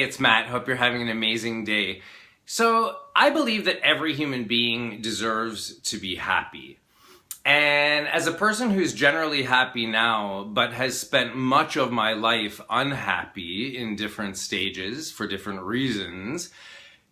it's Matt. Hope you're having an amazing day. So I believe that every human being deserves to be happy. And as a person who's generally happy now, but has spent much of my life unhappy in different stages for different reasons,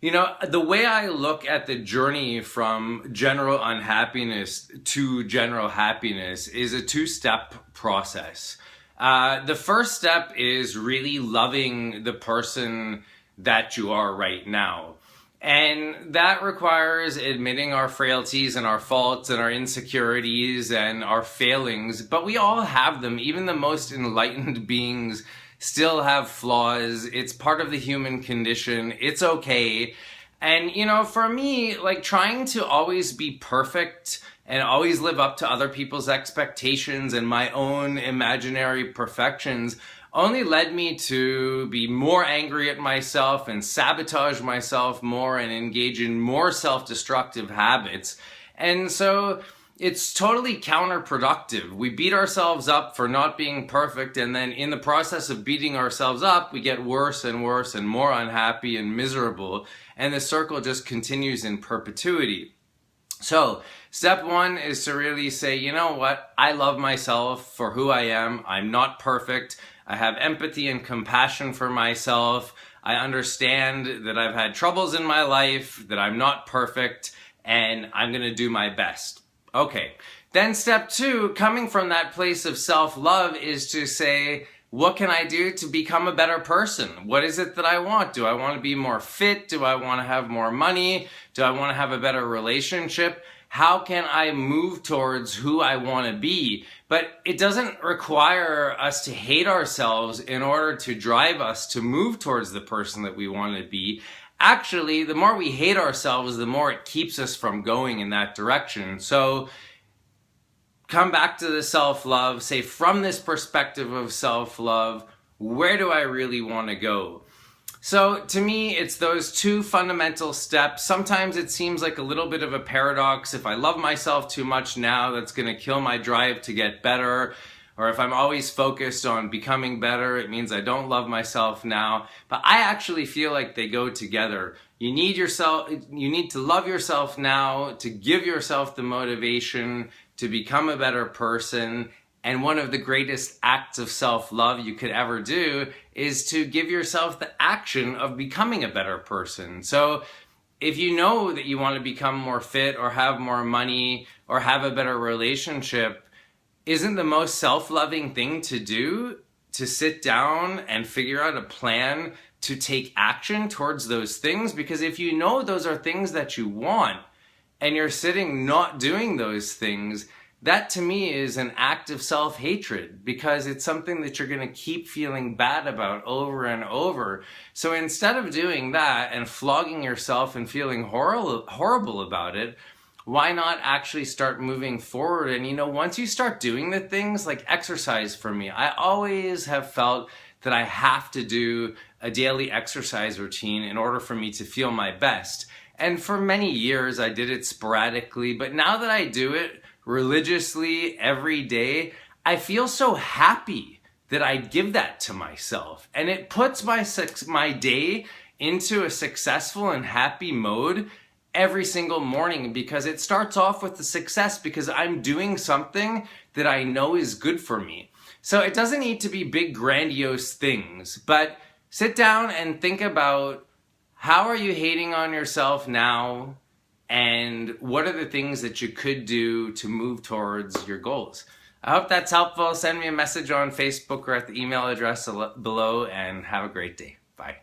the way I look at the journey from general unhappiness to general happiness is a two-step process. The first step is really loving the person that you are right now. And that requires admitting our frailties and our faults and our insecurities and our failings, but we all have them. Even the most enlightened beings still have flaws. It's part of the human condition. It's okay. And, for me, trying to always be perfect and always live up to other people's expectations and my own imaginary perfections only led me to be more angry at myself and sabotage myself more and engage in more self-destructive habits. And so it's totally counterproductive. We beat ourselves up for not being perfect, and then in the process of beating ourselves up, we get worse and worse and more unhappy and miserable, and the circle just continues in perpetuity. So step one is to really say, you know what? I love myself for who I am. I'm not perfect. I have empathy and compassion for myself. I understand that I've had troubles in my life, that I'm not perfect, and I'm going to do my best. Okay. Then step two, coming from that place of self-love, is to say, what can I do to become a better person? What is it that I want? Do I want to be more fit? Do I want to have more money? Do I want to have a better relationship? How can I move towards who I want to be? But it doesn't require us to hate ourselves in order to drive us to move towards the person that we want to be. Actually, the more we hate ourselves, the more it keeps us from going in that direction. So come back to the self-love, say from this perspective of self-love, where do I really want to go? So to me, it's those two fundamental steps. Sometimes it seems like a little bit of a paradox. If I love myself too much now, that's going to kill my drive to get better. Or if I'm always focused on becoming better, it means I don't love myself now. But I actually feel like they go together. You need to love yourself now, to give yourself the motivation to become a better person. And one of the greatest acts of self-love you could ever do is to give yourself the action of becoming a better person. So if you know that you want to become more fit or have more money or have a better relationship, isn't the most self-loving thing to do to sit down and figure out a plan to take action towards those things? Because if you know those are things that you want and you're sitting not doing those things, that to me is an act of self-hatred, because it's something that you're going to keep feeling bad about over and over. So instead of doing that and flogging yourself and feeling horrible about it, why not actually start moving forward? And once you start doing the things like exercise, for me, I always have felt that I have to do a daily exercise routine in order for me to feel my best. And for many years I did it sporadically, but now that I do it religiously every day, I feel so happy that I give that to myself. And it puts my day into a successful and happy mode every single morning, because it starts off with the success because I'm doing something that I know is good for me. So it doesn't need to be big grandiose things, but sit down and think about, how are you hating on yourself now? And what are the things that you could do to move towards your goals? I hope that's helpful. Send me a message on Facebook or at the email address below, and have a great day. Bye.